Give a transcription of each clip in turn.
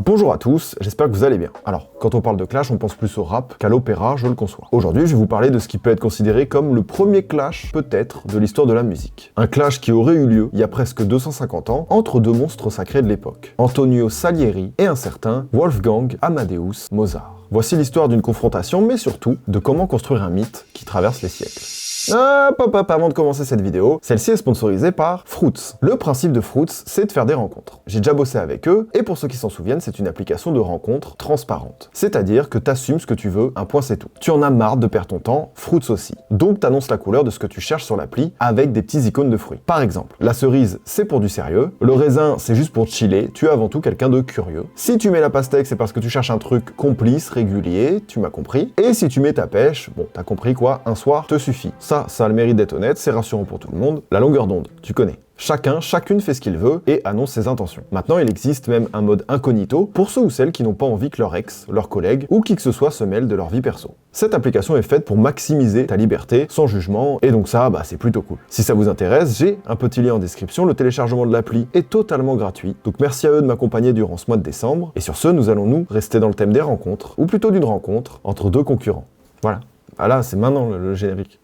Bonjour à tous, j'espère que vous allez bien. Alors, quand on parle de clash, on pense plus au rap qu'à l'opéra, je le conçois. Aujourd'hui, je vais vous parler de ce qui peut être considéré comme le premier clash, peut-être, de l'histoire de la musique. Un clash qui aurait eu lieu il y a presque 250 ans entre deux monstres sacrés de l'époque, Antonio Salieri et un certain Wolfgang Amadeus Mozart. Voici l'histoire d'une confrontation, mais surtout de comment construire un mythe qui traverse les siècles. Hop, avant de commencer cette vidéo, celle-ci est sponsorisée par Fruits. Le principe de Fruits, c'est de faire des rencontres. J'ai déjà bossé avec eux, et pour ceux qui s'en souviennent, c'est une application de rencontres transparente. C'est-à-dire que t'assumes ce que tu veux, un point c'est tout. Tu en as marre de perdre ton temps, Fruits aussi. Donc t'annonces la couleur de ce que tu cherches sur l'appli avec des petits icônes de fruits. Par exemple, la cerise, c'est pour du sérieux, le raisin, c'est juste pour chiller, tu es avant tout quelqu'un de curieux. Si tu mets la pastèque, c'est parce que tu cherches un truc complice, régulier, tu m'as compris. Et si tu mets ta pêche, bon, t'as compris quoi, un soir te suffit. Ça a le mérite d'être honnête, c'est rassurant pour tout le monde. La longueur d'onde, tu connais. Chacune fait ce qu'il veut et annonce ses intentions. Maintenant, il existe même un mode incognito pour ceux ou celles qui n'ont pas envie que leur ex, leur collègue ou qui que ce soit se mêle de leur vie perso. Cette application est faite pour maximiser ta liberté sans jugement et donc ça, c'est plutôt cool. Si ça vous intéresse, j'ai un petit lien en description, le téléchargement de l'appli est totalement gratuit. Donc merci à eux de m'accompagner durant ce mois de décembre. Et sur ce, nous allons rester dans le thème des rencontres, ou plutôt d'une rencontre entre deux concurrents. Voilà. Ah là, c'est maintenant le générique.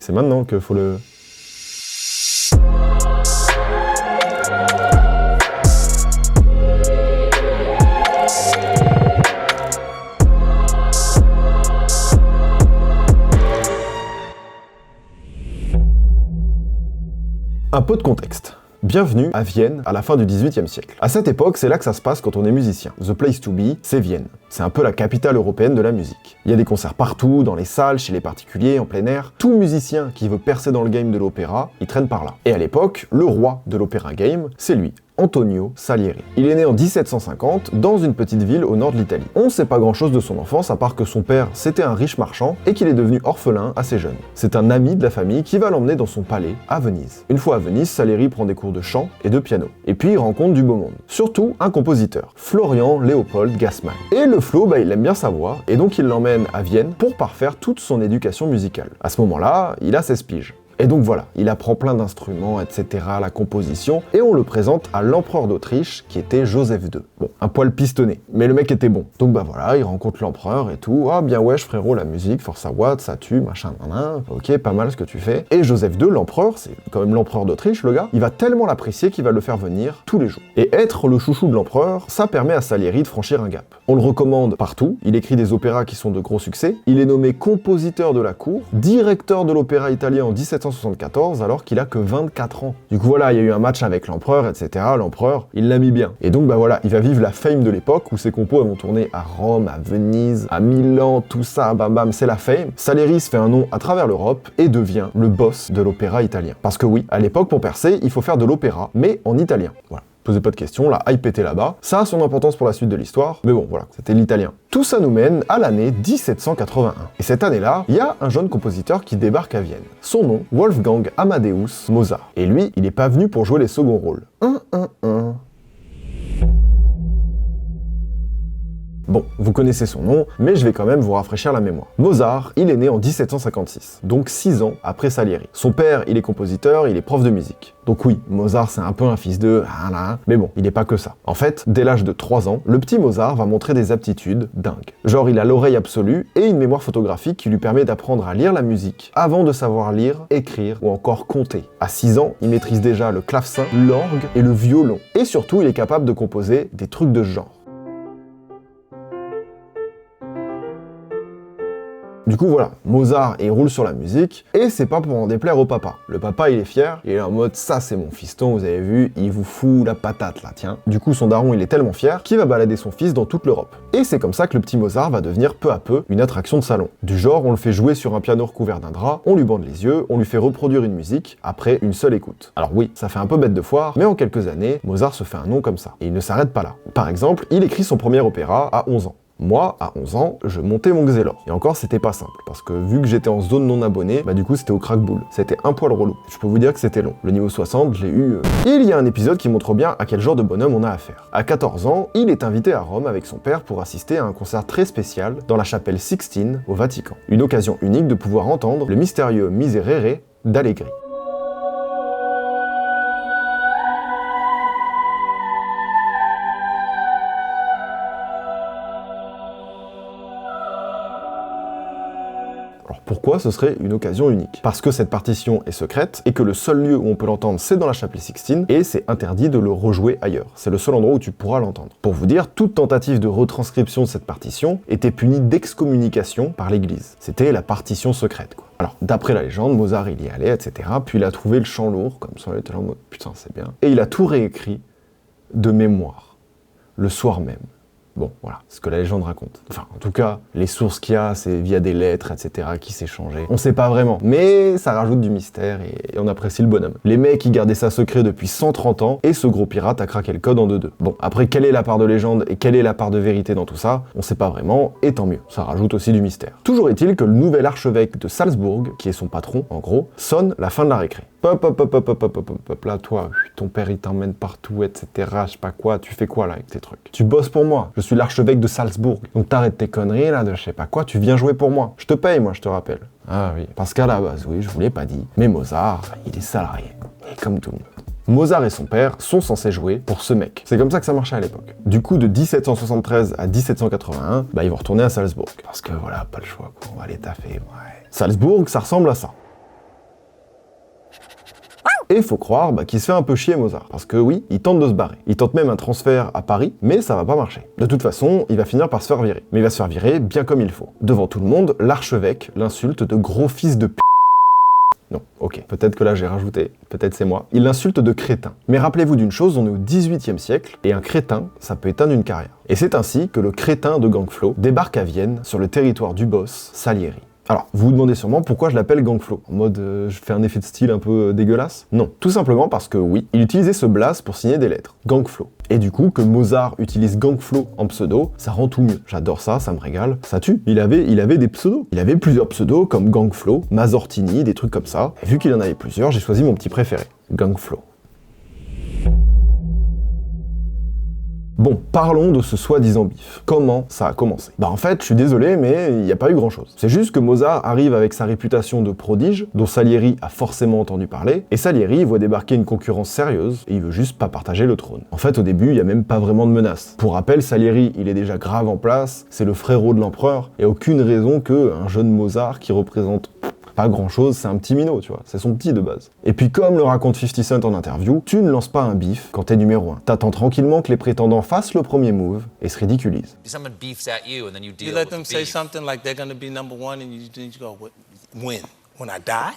C'est maintenant qu'il faut le... Un peu de contexte. Bienvenue à Vienne à la fin du XVIIIe siècle. À cette époque, c'est là que ça se passe quand on est musicien. The place to be, c'est Vienne. C'est un peu la capitale européenne de la musique. Il y a des concerts partout, dans les salles, chez les particuliers, en plein air. Tout musicien qui veut percer dans le game de l'opéra, il traîne par là. Et à l'époque, le roi de l'opéra game, c'est lui, Antonio Salieri. Il est né en 1750 dans une petite ville au nord de l'Italie. On ne sait pas grand chose de son enfance à part que son père c'était un riche marchand et qu'il est devenu orphelin assez jeune. C'est un ami de la famille qui va l'emmener dans son palais à Venise. Une fois à Venise, Salieri prend des cours de chant et de piano. Et puis il rencontre du beau monde. Surtout un compositeur, Florian Leopold Gassmann. Et le flow, il aime bien sa voix et donc il l'emmène à Vienne pour parfaire toute son éducation musicale. À ce moment-là, il a 16 piges. Et donc voilà, il apprend plein d'instruments, etc., la composition, et on le présente à l'empereur d'Autriche, qui était Joseph II. Bon, un poil pistonné, mais le mec était bon. Donc voilà, il rencontre l'empereur et tout, ah bien wesh frérot, la musique, force à watt, ça tue, machin, ok, pas mal ce que tu fais. Et Joseph II, l'empereur, c'est quand même l'empereur d'Autriche, le gars, il va tellement l'apprécier qu'il va le faire venir tous les jours. Et être le chouchou de l'empereur, ça permet à Salieri de franchir un gap. On le recommande partout, il écrit des opéras qui sont de gros succès, il est nommé compositeur de la cour, directeur de l'opéra italien en 1774 alors qu'il a que 24 ans. Du coup voilà, il y a eu un match avec l'empereur, etc. L'empereur, il l'a mis bien. Et donc voilà, il va vivre la fame de l'époque où ses compos vont tourner à Rome, à Venise, à Milan, tout ça, bam bam, c'est la fame. Salieri se fait un nom à travers l'Europe et devient le boss de l'opéra italien. Parce que oui, à l'époque pour percer, il faut faire de l'opéra, mais en italien. Voilà. Posez pas de questions, la hype était là-bas. Ça a son importance pour la suite de l'histoire, mais bon, voilà, c'était l'italien. Tout ça nous mène à l'année 1781. Et cette année-là, il y a un jeune compositeur qui débarque à Vienne. Son nom, Wolfgang Amadeus Mozart. Et lui, il est pas venu pour jouer les seconds rôles. Bon, vous connaissez son nom, mais je vais quand même vous rafraîchir la mémoire. Mozart, il est né en 1756, donc 6 ans après Salieri. Son père, il est compositeur, il est prof de musique. Donc oui, Mozart, c'est un peu un fils de... mais bon, il n'est pas que ça. En fait, dès l'âge de 3 ans, le petit Mozart va montrer des aptitudes dingues. Genre, il a l'oreille absolue et une mémoire photographique qui lui permet d'apprendre à lire la musique avant de savoir lire, écrire ou encore compter. À 6 ans, il maîtrise déjà le clavecin, l'orgue et le violon. Et surtout, il est capable de composer des trucs de ce genre. Du coup voilà, Mozart il roule sur la musique, et c'est pas pour en déplaire au papa. Le papa il est fier, il est en mode ça c'est mon fiston, vous avez vu, il vous fout la patate là, tiens. Du coup son daron il est tellement fier qu'il va balader son fils dans toute l'Europe. Et c'est comme ça que le petit Mozart va devenir peu à peu une attraction de salon. Du genre on le fait jouer sur un piano recouvert d'un drap, on lui bande les yeux, on lui fait reproduire une musique après une seule écoute. Alors oui, ça fait un peu bête de foire, mais en quelques années, Mozart se fait un nom comme ça. Et il ne s'arrête pas là. Par exemple, il écrit son premier opéra à 11 ans. Moi, à 11 ans, je montais mon Xelor. Et encore, c'était pas simple, parce que vu que j'étais en zone non abonnée, du coup, c'était au crack-boule. C'était un poil relou. Je peux vous dire que c'était long. Le niveau 60, je l'ai eu... Et il y a un épisode qui montre bien à quel genre de bonhomme on a affaire. À 14 ans, il est invité à Rome avec son père pour assister à un concert très spécial dans la chapelle Sixtine, au Vatican. Une occasion unique de pouvoir entendre le mystérieux Miserere d'Allegri. Alors pourquoi ce serait une occasion unique? Parce que cette partition est secrète et que le seul lieu où on peut l'entendre c'est dans la chapelle Sixtine et c'est interdit de le rejouer ailleurs. C'est le seul endroit où tu pourras l'entendre. Pour vous dire, toute tentative de retranscription de cette partition était punie d'excommunication par l'église. C'était la partition secrète, quoi. Alors, d'après la légende, Mozart il y allait, etc. Puis il a trouvé le chant lourd, comme ça, il était là en mode putain, c'est bien. Et il a tout réécrit de mémoire, le soir même. Bon, voilà, ce que la légende raconte. Enfin, en tout cas, les sources qu'il y a, c'est via des lettres, etc., qui s'échangeaient. On sait pas vraiment, mais ça rajoute du mystère et on apprécie le bonhomme. Les mecs, ils gardaient ça secret depuis 130 ans, et ce gros pirate a craqué le code en 2-2. Bon, après, quelle est la part de légende et quelle est la part de vérité dans tout ça? On sait pas vraiment, et tant mieux. Ça rajoute aussi du mystère. Toujours est-il que le nouvel archevêque de Salzbourg, qui est son patron, en gros, sonne la fin de la récré. Hop, hop, hop, hop, hop, hop, hop, hop, là, toi, ton père, il t'emmène partout, etc., je sais pas quoi, tu fais quoi, là, avec tes trucs? Tu bosses pour moi, je suis l'archevêque de Salzbourg, donc t'arrêtes tes conneries, là, de je sais pas quoi, tu viens jouer pour moi. Je te paye, moi, je te rappelle. Ah oui, parce qu'à la base, oui, je vous l'ai pas dit, mais Mozart, il est salarié, et comme tout le monde. Mozart et son père sont censés jouer pour ce mec. C'est comme ça que ça marchait à l'époque. Du coup, de 1773 à 1781, bah, ils vont retourner à Salzbourg. Parce que voilà, pas le choix, quoi, on va les taffer, ouais. Salzbourg, ça ressemble à ça. Et faut croire qu'il se fait un peu chier Mozart, parce que oui, il tente de se barrer. Il tente même un transfert à Paris, mais ça va pas marcher. De toute façon, il va finir par se faire virer. Mais il va se faire virer bien comme il faut. Devant tout le monde, l'archevêque l'insulte de gros fils de p***. Non, ok, peut-être que là j'ai rajouté, peut-être c'est moi. Il l'insulte de crétin. Mais rappelez-vous d'une chose, on est au XVIIIe siècle, et un crétin, ça peut éteindre une carrière. Et c'est ainsi que le crétin de Gangflo débarque à Vienne, sur le territoire du boss, Salieri. Alors, vous vous demandez sûrement pourquoi je l'appelle Gangflo. En mode, je fais un effet de style un peu dégueulasse? Non, tout simplement parce que oui, il utilisait ce blaze pour signer des lettres. Gangflo. Et du coup, que Mozart utilise Gangflo en pseudo, ça rend tout mieux. J'adore ça, ça me régale, ça tue. Il avait des pseudos. Il avait plusieurs pseudos comme Gangflo, Mazortini, des trucs comme ça. Et vu qu'il en avait plusieurs, j'ai choisi mon petit préféré, Gangflo. Bon, parlons de ce soi-disant bif. Comment ça a commencé? Bah en fait, je suis désolé, mais il n'y a pas eu grand-chose. C'est juste que Mozart arrive avec sa réputation de prodige, dont Salieri a forcément entendu parler, et Salieri voit débarquer une concurrence sérieuse, et il veut juste pas partager le trône. En fait, au début, il n'y a même pas vraiment de menace. Pour rappel, Salieri, il est déjà grave en place, c'est le frérot de l'empereur, et aucune raison qu'un jeune Mozart qui représente pas grand chose, c'est un petit minot, tu vois, c'est son petit de base. Et puis comme le raconte 50 Cent en interview, tu ne lances pas un bif quand t'es numéro 1. T'attends tranquillement que les prétendants fassent le premier move et se ridiculisent. Someone beefs at you and then you deal let with them the say beef. something like they're gonna be number one and you go, when? When I die?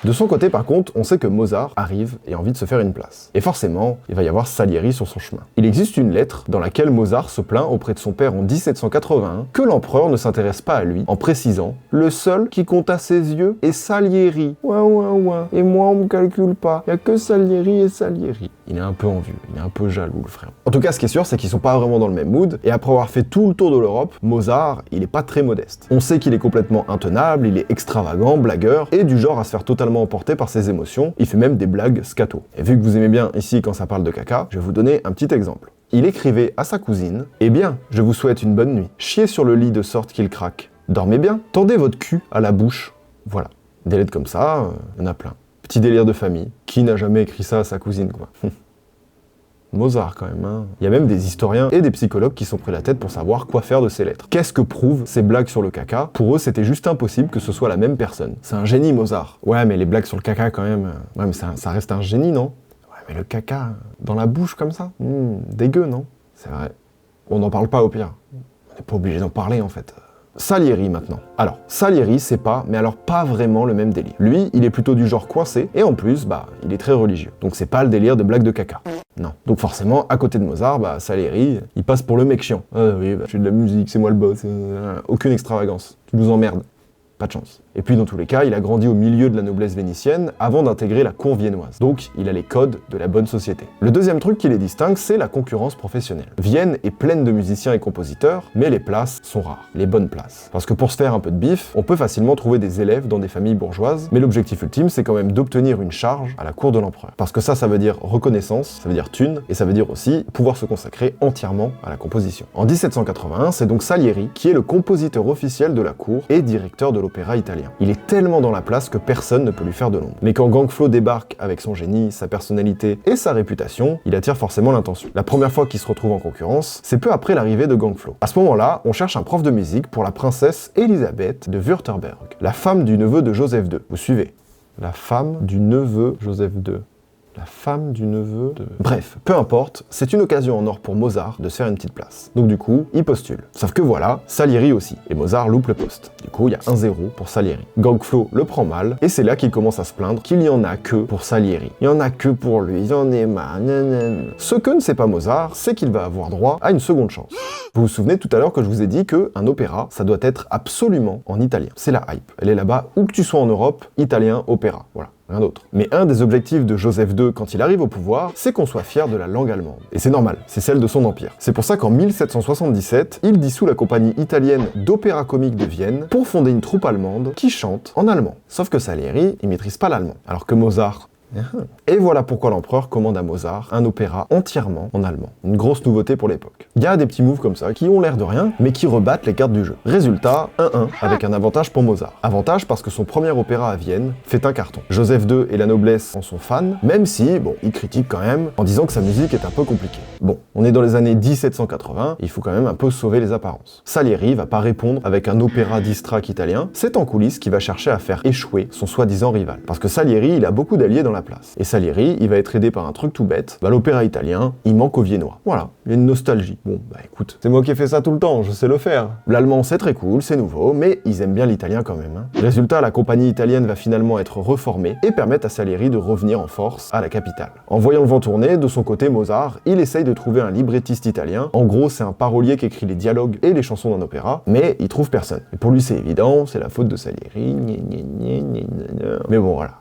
De son côté, par contre, on sait que Mozart arrive et a envie de se faire une place. Et forcément, il va y avoir Salieri sur son chemin. Il existe une lettre dans laquelle Mozart se plaint auprès de son père en 1781 que l'empereur ne s'intéresse pas à lui, en précisant « Le seul qui compte à ses yeux est Salieri. Ouin, et moi on me calcule pas. Y a que Salieri et Salieri. » Il est un peu envieux, il est un peu jaloux le frère. En tout cas, ce qui est sûr, c'est qu'ils sont pas vraiment dans le même mood, et après avoir fait tout le tour de l'Europe, Mozart, il est pas très modeste. On sait qu'il est complètement intenable, il est extravagant, blagueur, et du genre à se faire totalement emporter par ses émotions, il fait même des blagues scato. Et vu que vous aimez bien ici quand ça parle de caca, je vais vous donner un petit exemple. Il écrivait à sa cousine « Eh bien, je vous souhaite une bonne nuit. Chiez sur le lit de sorte qu'il craque. Dormez bien. Tendez votre cul à la bouche. » Voilà. Des lettres comme ça, il y en a plein. Petit délire de famille. Qui n'a jamais écrit ça à sa cousine, quoi? Mozart, quand même, hein. Il y a même des historiens et des psychologues qui sont pris la tête pour savoir quoi faire de ces lettres. Qu'est-ce que prouvent ces blagues sur le caca? Pour eux, c'était juste impossible que ce soit la même personne. C'est un génie, Mozart. Ouais, mais les blagues sur le caca, quand même... Ouais, mais ça reste un génie, non? Ouais, mais le caca, dans la bouche, comme ça? Dégueu, non? C'est vrai. On n'en parle pas, au pire. On n'est pas obligé d'en parler, en fait. Salieri maintenant. Alors, Salieri, c'est pas, mais alors pas vraiment le même délire. Lui, il est plutôt du genre coincé, et en plus, il est très religieux. Donc c'est pas le délire de blagues de caca. Non. Donc forcément, à côté de Mozart, Salieri, il passe pour le mec chiant. Ah oui, je fais de la musique, c'est moi le boss. Aucune extravagance. Tu nous emmerdes. Pas de chance. Et puis dans tous les cas, il a grandi au milieu de la noblesse vénitienne avant d'intégrer la cour viennoise. Donc il a les codes de la bonne société. Le deuxième truc qui les distingue, c'est la concurrence professionnelle. Vienne est pleine de musiciens et compositeurs, mais les places sont rares. Les bonnes places. Parce que pour se faire un peu de bif, on peut facilement trouver des élèves dans des familles bourgeoises, mais l'objectif ultime, c'est quand même d'obtenir une charge à la cour de l'empereur. Parce que ça veut dire reconnaissance, ça veut dire thune, et ça veut dire aussi pouvoir se consacrer entièrement à la composition. En 1781, c'est donc Salieri qui est le compositeur officiel de la cour et directeur de l'opéra italien. italien. Il est tellement dans la place que personne ne peut lui faire de l'ombre. Mais quand Gang Flow débarque avec son génie, sa personnalité et sa réputation, il attire forcément l'attention. La première fois qu'il se retrouve en concurrence, c'est peu après l'arrivée de Gang Flow. À ce moment-là, on cherche un prof de musique pour la princesse Elisabeth de Württemberg, la femme du neveu de Joseph II. Vous suivez? La femme du neveu Joseph II. La femme du neveu de... Bref, peu importe, c'est une occasion en or pour Mozart de se faire une petite place. Donc du coup, il postule. Sauf que voilà, Salieri aussi, et Mozart loupe le poste. Du coup, il y a 1-0 pour Salieri. Gang Flow le prend mal, et c'est là qu'il commence à se plaindre qu'il n'y en a que pour Salieri. Il y en a que pour lui, il en est marre, nanana. Ce que ne sait pas Mozart, c'est qu'il va avoir droit à une seconde chance. Vous vous souvenez tout à l'heure que je vous ai dit qu'un opéra, ça doit être absolument en italien. C'est la hype. Elle est là-bas, où que tu sois en Europe, italien, opéra. Voilà. Rien d'autre. Mais un des objectifs de Joseph II quand il arrive au pouvoir, c'est qu'on soit fier de la langue allemande. Et c'est normal, c'est celle de son empire. C'est pour ça qu'en 1777, il dissout la compagnie italienne d'opéra comique de Vienne pour fonder une troupe allemande qui chante en allemand. Sauf que Salieri, il maîtrise pas l'allemand. Alors que Mozart... Et voilà pourquoi l'empereur commande à Mozart un opéra entièrement en allemand. Une grosse nouveauté pour l'époque. Il y a des petits moves comme ça qui ont l'air de rien, mais qui rebattent les cartes du jeu. Résultat, 1-1, avec un avantage pour Mozart. Avantage parce que son premier opéra à Vienne fait un carton. Joseph II et la noblesse en sont fans, même si, bon, ils critiquent quand même, en disant que sa musique est un peu compliquée. Bon, on est dans les années 1780, il faut quand même un peu sauver les apparences. Salieri va pas répondre avec un opéra distrac italien, c'est en coulisses qu'il va chercher à faire échouer son soi-disant rival. Parce que Salieri, il a beaucoup d'alliés dans la place. Et Salieri, il va être aidé par un truc tout bête, l'opéra italien, il manque aux Viennois. Voilà, il y a une nostalgie. Bon, bah écoute, c'est moi qui ai fait ça tout le temps, je sais le faire. L'allemand, c'est très cool, c'est nouveau, mais ils aiment bien l'italien quand même. Hein. Résultat, la compagnie italienne va finalement être reformée et permettre à Salieri de revenir en force à la capitale. En voyant le vent tourner, de son côté, Mozart, il essaye de trouver un librettiste italien. En gros, c'est un parolier qui écrit les dialogues et les chansons d'un opéra, mais il trouve personne. Et pour lui, c'est évident, c'est la faute de Salieri. Mais bon, voilà.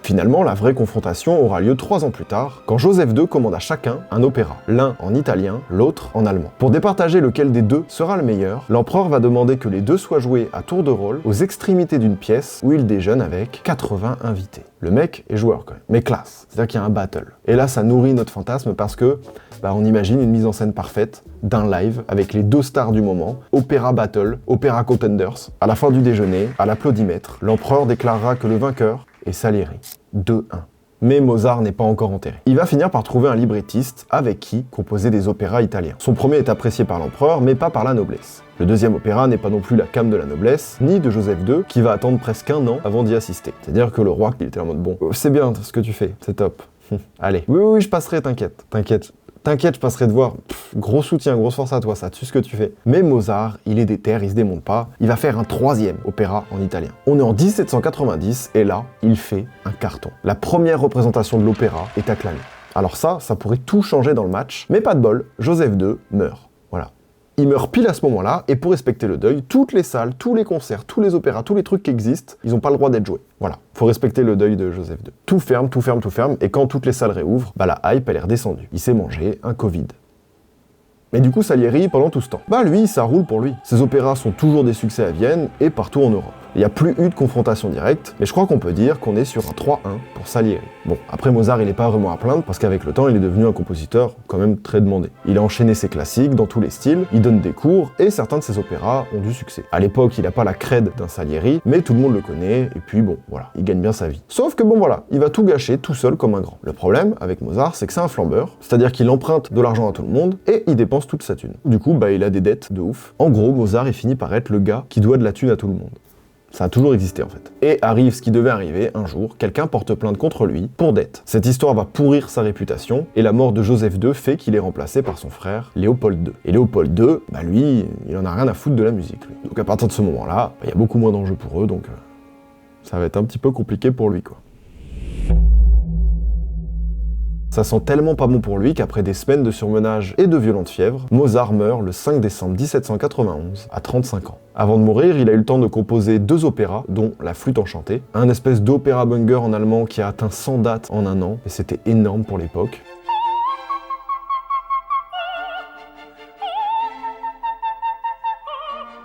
Finalement, la vraie confrontation aura lieu 3 ans plus tard, quand Joseph II commande à chacun un opéra, l'un en italien, l'autre en allemand. Pour départager lequel des deux sera le meilleur, l'empereur va demander que les deux soient joués à tour de rôle aux extrémités d'une pièce où il déjeune avec 80 invités. Le mec est joueur quand même, mais classe, c'est-à-dire qu'il y a un battle. Et là, ça nourrit notre fantasme parce que, on imagine une mise en scène parfaite d'un live avec les deux stars du moment, opéra battle, opéra contenders. À la fin du déjeuner, à l'applaudimètre, l'empereur déclarera que le vainqueur est Salieri. 2-1. Mais Mozart n'est pas encore enterré. Il va finir par trouver un librettiste avec qui composer des opéras italiens. Son premier est apprécié par l'empereur, mais pas par la noblesse. Le deuxième opéra n'est pas non plus la came de la noblesse, ni de Joseph II, qui va attendre presque 1 an avant d'y assister. C'est-à-dire que le roi, il était en mode bon, c'est bien ce que tu fais, c'est top. Allez, oui, je passerai, T'inquiète, je passerai te voir. Gros soutien, grosse force à toi, ça tue ce que tu fais. Mais Mozart, il est déter, il se démonte pas. Il va faire un 3e opéra en italien. On est en 1790 et là, il fait un carton. La première représentation de l'opéra est acclamée. Alors ça pourrait tout changer dans le match, mais pas de bol, Joseph II meurt. Voilà. Il meurt pile à ce moment-là, et pour respecter le deuil, toutes les salles, tous les concerts, tous les opéras, tous les trucs qui existent, ils n'ont pas le droit d'être joués. Voilà, faut respecter le deuil de Joseph II. Tout ferme, et quand toutes les salles réouvrent, la hype, elle est redescendue. Il s'est mangé un Covid. Mais du coup, Salieri, pendant tout ce temps, lui, ça roule pour lui. Ses opéras sont toujours des succès à Vienne et partout en Europe. Il n'y a plus eu de confrontation directe, mais je crois qu'on peut dire qu'on est sur un 3-1 pour Salieri. Bon, après Mozart, il n'est pas vraiment à plaindre, parce qu'avec le temps, il est devenu un compositeur quand même très demandé. Il a enchaîné ses classiques dans tous les styles, il donne des cours, et certains de ses opéras ont du succès. À l'époque, il n'a pas la cred d'un Salieri, mais tout le monde le connaît, et puis bon, voilà, il gagne bien sa vie. Sauf que bon voilà, il va tout gâcher tout seul comme un grand. Le problème avec Mozart, c'est que c'est un flambeur, c'est-à-dire qu'il emprunte de l'argent à tout le monde, et il dépense toute sa thune. Du coup, il a des dettes de ouf. En gros, Mozart, il finit par être le gars qui doit de la thune à tout le monde. Ça a toujours existé en fait. Et arrive ce qui devait arriver, un jour, quelqu'un porte plainte contre lui pour dette. Cette histoire va pourrir sa réputation, et la mort de Joseph II fait qu'il est remplacé par son frère Léopold II. Et Léopold II, lui, il en a rien à foutre de la musique, lui. Donc à partir de ce moment-là, il y a beaucoup moins d'enjeux pour eux, donc ça va être un petit peu compliqué pour lui, quoi. Ça sent tellement pas bon pour lui qu'après des semaines de surmenage et de violentes fièvres, Mozart meurt le 5 décembre 1791, à 35 ans. Avant de mourir, il a eu le temps de composer 2 opéras, dont La Flûte enchantée, un espèce d'opéra bunger en allemand qui a atteint 100 dates en 1 an, et c'était énorme pour l'époque.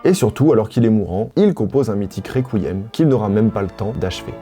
Et surtout, alors qu'il est mourant, il compose un mythique requiem qu'il n'aura même pas le temps d'achever.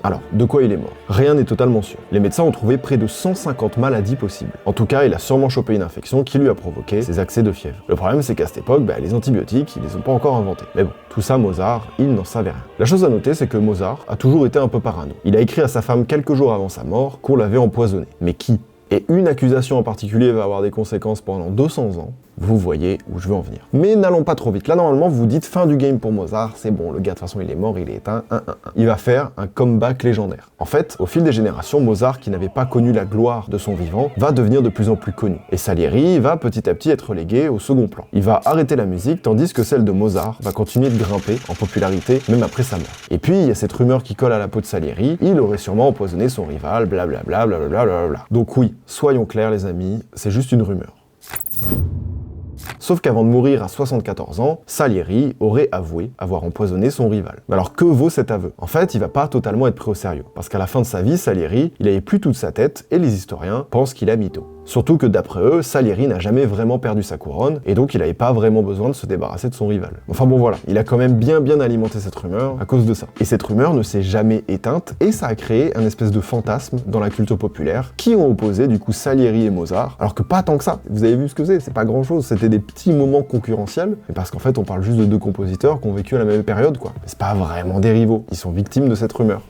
Alors, de quoi il est mort? Rien n'est totalement sûr. Les médecins ont trouvé près de 150 maladies possibles. En tout cas, il a sûrement chopé une infection qui lui a provoqué ces accès de fièvre. Le problème, c'est qu'à cette époque, les antibiotiques, ils les ont pas encore inventés. Mais bon, tout ça, Mozart, il n'en savait rien. La chose à noter, c'est que Mozart a toujours été un peu parano. Il a écrit à sa femme quelques jours avant sa mort qu'on l'avait empoisonné. Mais qui? Et une accusation en particulier va avoir des conséquences pendant 200 ans. Vous voyez où je veux en venir. Mais n'allons pas trop vite. Là, normalement, vous vous dites fin du game pour Mozart, c'est bon, le gars, de toute façon, il est mort, il est éteint, Il va faire un comeback légendaire. En fait, au fil des générations, Mozart, qui n'avait pas connu la gloire de son vivant, va devenir de plus en plus connu. Et Salieri va petit à petit être relégué au second plan. Il va arrêter la musique, tandis que celle de Mozart va continuer de grimper en popularité, même après sa mort. Et puis, il y a cette rumeur qui colle à la peau de Salieri, il aurait sûrement empoisonné son rival, blablabla, blablabla. Donc oui, soyons clairs les amis, c'est juste une rumeur. Sauf qu'avant de mourir à 74 ans, Salieri aurait avoué avoir empoisonné son rival. Mais alors que vaut cet aveu? En fait, il va pas totalement être pris au sérieux, parce qu'à la fin de sa vie, Salieri, il avait plus toute sa tête, et les historiens pensent qu'il a mytho. Surtout que d'après eux, Salieri n'a jamais vraiment perdu sa couronne, et donc il n'avait pas vraiment besoin de se débarrasser de son rival. Enfin bon voilà, il a quand même bien alimenté cette rumeur à cause de ça. Et cette rumeur ne s'est jamais éteinte, et ça a créé un espèce de fantasme dans la culture populaire, qui ont opposé du coup Salieri et Mozart, alors que pas tant que ça. Vous avez vu ce que c'est pas grand chose, c'était des petits moments concurrentiels, mais parce qu'en fait on parle juste de deux compositeurs qui ont vécu à la même période quoi. Mais c'est pas vraiment des rivaux, ils sont victimes de cette rumeur.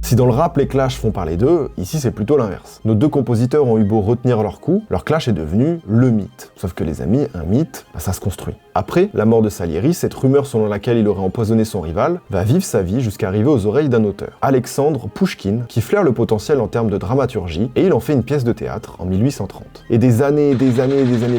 Si dans le rap les clashs font parler d'eux, ici c'est plutôt l'inverse. Nos deux compositeurs ont eu beau retenir leur coup, leur clash est devenu le mythe. Sauf que les amis, un mythe, ça se construit. Après la mort de Salieri, cette rumeur selon laquelle il aurait empoisonné son rival va vivre sa vie jusqu'à arriver aux oreilles d'un auteur, Alexandre Pouchkine, qui flaire le potentiel en termes de dramaturgie, et il en fait une pièce de théâtre en 1830. Et des années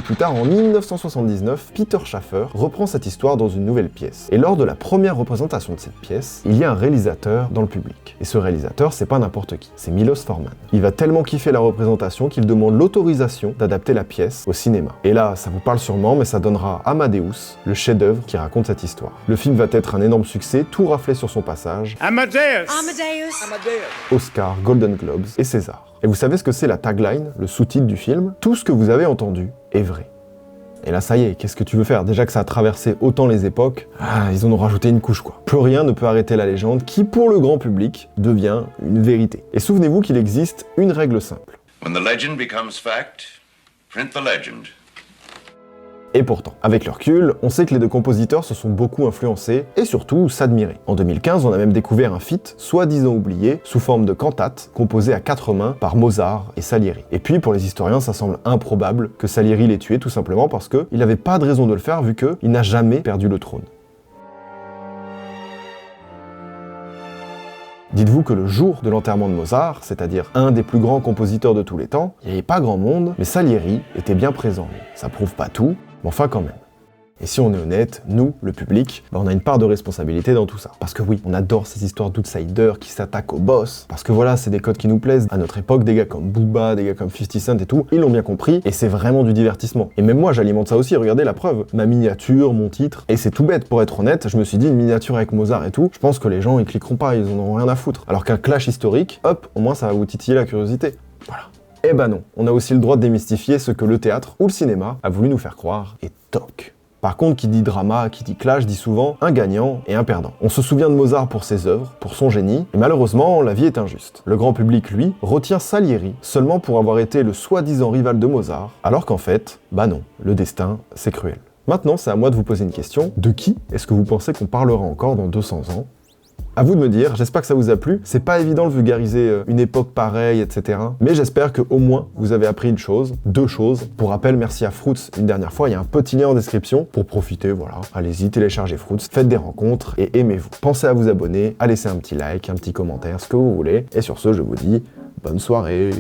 plus tard, en 1979, Peter Shaffer reprend cette histoire dans une nouvelle pièce. Et lors de la première représentation de cette pièce, il y a un réalisateur dans le public. Et ce réalisateur, c'est pas n'importe qui, c'est Milos Forman. Il va tellement kiffer la représentation qu'il demande l'autorisation d'adapter la pièce au cinéma. Et là, ça vous parle sûrement, mais ça donnera Amadeus, le chef-d'œuvre qui raconte cette histoire. Le film va être un énorme succès, tout raflé sur son passage. Amadeus! Oscar, Golden Globes et César. Et vous savez ce que c'est la tagline, le sous-titre du film? Tout ce que vous avez entendu est vrai. Et là, ça y est, qu'est-ce que tu veux faire? Déjà que ça a traversé autant les époques, ils en ont rajouté une couche quoi. Plus rien ne peut arrêter la légende qui, pour le grand public, devient une vérité. Et souvenez-vous qu'il existe une règle simple. When the legend becomes fact, print the legend. Et pourtant, avec le recul, on sait que les deux compositeurs se sont beaucoup influencés et surtout s'admiraient. En 2015, on a même découvert un feat, soi-disant oublié, sous forme de cantate, composé à 4 mains par Mozart et Salieri. Et puis, pour les historiens, ça semble improbable que Salieri l'ait tué tout simplement parce qu'il n'avait pas de raison de le faire vu qu'il n'a jamais perdu le trône. Dites-vous que le jour de l'enterrement de Mozart, c'est-à-dire un des plus grands compositeurs de tous les temps, il n'y avait pas grand monde, mais Salieri était bien présent. Ça prouve pas tout, mais enfin quand même. Et si on est honnête, nous, le public, on a une part de responsabilité dans tout ça. Parce que oui, on adore ces histoires d'outsiders qui s'attaquent au boss. Parce que voilà, c'est des codes qui nous plaisent. À notre époque, des gars comme Booba, des gars comme 50 Cent et tout, ils l'ont bien compris, et c'est vraiment du divertissement. Et même moi, j'alimente ça aussi, regardez la preuve. Ma miniature, mon titre, et c'est tout bête, pour être honnête, je me suis dit, une miniature avec Mozart et tout, je pense que les gens, ils cliqueront pas, ils en auront rien à foutre. Alors qu'un clash historique, hop, au moins ça va vous titiller la curiosité. Voilà. Eh ben non, on a aussi le droit de démystifier ce que le théâtre ou le cinéma a voulu nous faire croire, et toc. Par contre, qui dit drama, qui dit clash, dit souvent un gagnant et un perdant. On se souvient de Mozart pour ses œuvres, pour son génie, et malheureusement, la vie est injuste. Le grand public, lui, retient Salieri seulement pour avoir été le soi-disant rival de Mozart, alors qu'en fait, bah non, le destin, c'est cruel. Maintenant, c'est à moi de vous poser une question. De qui est-ce que vous pensez qu'on parlera encore dans 200 ans ? À vous de me dire, j'espère que ça vous a plu. C'est pas évident de vulgariser une époque pareille, etc. Mais j'espère que au moins vous avez appris une chose, deux choses. Pour rappel, merci à Fruits une dernière fois, il y a un petit lien en description pour profiter, voilà. Allez-y, téléchargez Fruits, faites des rencontres et aimez-vous. Pensez à vous abonner, à laisser un petit like, un petit commentaire, ce que vous voulez. Et sur ce, je vous dis bonne soirée.